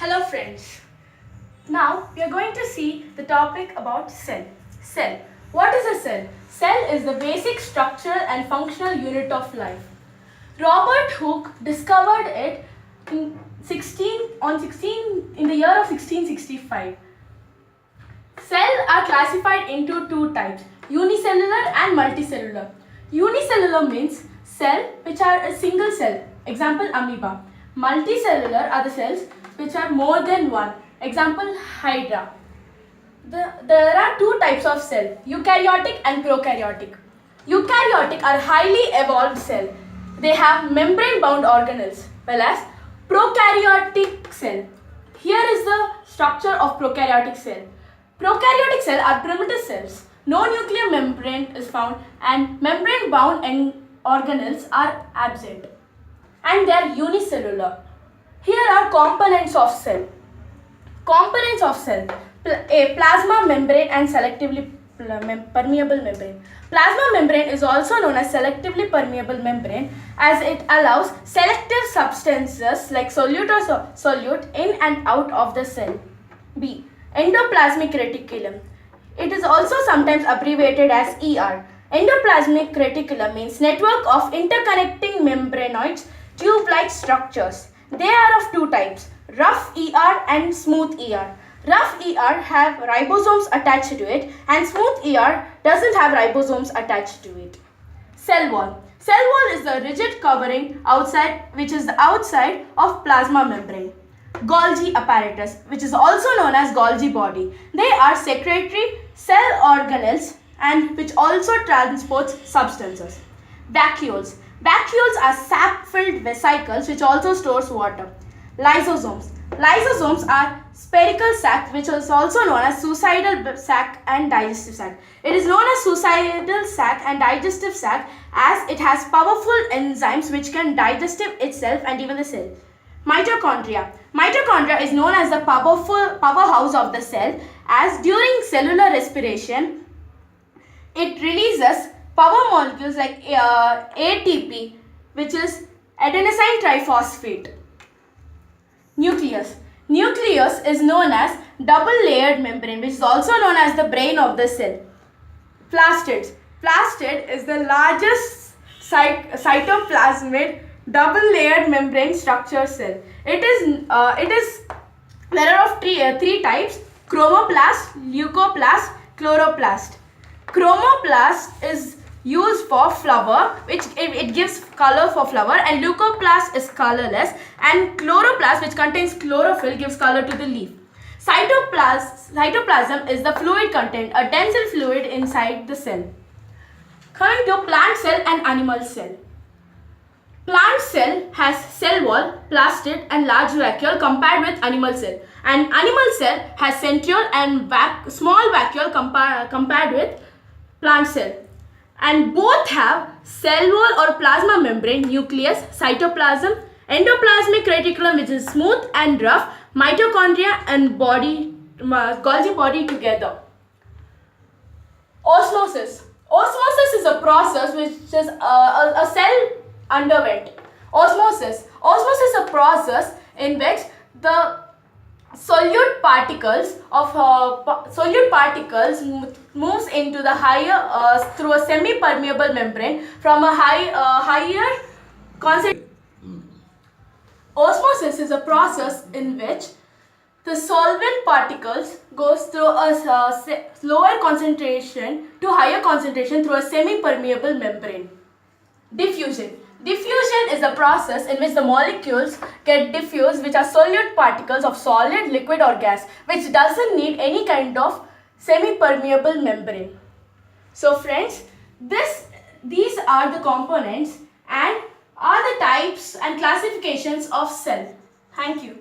Hello friends. Now we are going to see the topic about cell. Cell. What is a cell? Cell is the basic structural and functional unit of life. Robert Hooke discovered it in the year of 1665. Cells are classified into two types, unicellular and multicellular. Unicellular means cell which are a single cell, example amoeba. Multicellular are the cells which are more than one, example hydra. There are two types of cell, eukaryotic and prokaryotic. Eukaryotic are highly evolved cells. They have membrane bound organelles, whereas prokaryotic cell. Here is the structure of prokaryotic cell. Prokaryotic cells are primitive cells. No nuclear membrane is found and membrane bound organelles are absent. And they are unicellular. Here are components of cell. Components of cell. A plasma membrane and selectively permeable membrane. Plasma membrane is also known as selectively permeable membrane as it allows selective substances like solute or solute in and out of the cell. B. Endoplasmic reticulum. It is also sometimes abbreviated as ER. Endoplasmic reticulum means network of interconnecting membranoids tube-like structures. They are of two types, rough ER and smooth ER. Rough ER have ribosomes attached to it and smooth ER doesn't have ribosomes attached to it. Cell wall. Cell wall is the rigid covering outside which is the outside of plasma membrane. Golgi apparatus, which is also known as Golgi body. They are secretory cell organelles and which also transports substances. Vacuoles. Vacuoles are sap-filled vesicles which also stores water. Lysosomes. Lysosomes are spherical sac which is also known as suicidal sac and digestive sac. It is known as suicidal sac and digestive sac as it has powerful enzymes which can digest itself and even the cell. Mitochondria. Mitochondria is known as the powerhouse of the cell as during cellular respiration it releases power molecules like ATP which is adenosine triphosphate. Nucleus. Nucleus is known as double layered membrane which is also known as the brain of the cell. Plastids. Plastid is the largest cytoplasmid double layered membrane structure cell. There are of three types, chromoplast, leucoplast, chloroplast. Chromoplast is used for flower which it gives color for flower and leucoplast is colorless and chloroplast which contains chlorophyll gives color to the leaf. Cytoplasm is the fluid content, a dense fluid inside the cell. Coming to plant cell and animal cell. Plant cell has cell wall, plastid and large vacuole compared with animal cell. And animal cell has centriole and small vacuole compared with plant cell. And both have cell wall or plasma membrane, nucleus, cytoplasm, endoplasmic reticulum which is smooth and rough, mitochondria and Golgi body together. Osmosis. Osmosis is a process which is a cell underwent. Osmosis. Osmosis is a process in which the solute particles moves into the higher through a semi-permeable membrane from a higher concentration. Osmosis is a process in which the solvent particles goes through a lower concentration to higher concentration through a semi-permeable membrane. Diffusion. Diffusion is the process in which the molecules get diffused which are solute particles of solid, liquid or gas which doesn't need any kind of semi-permeable membrane. So friends, these are the components and are the types and classifications of cell. Thank you.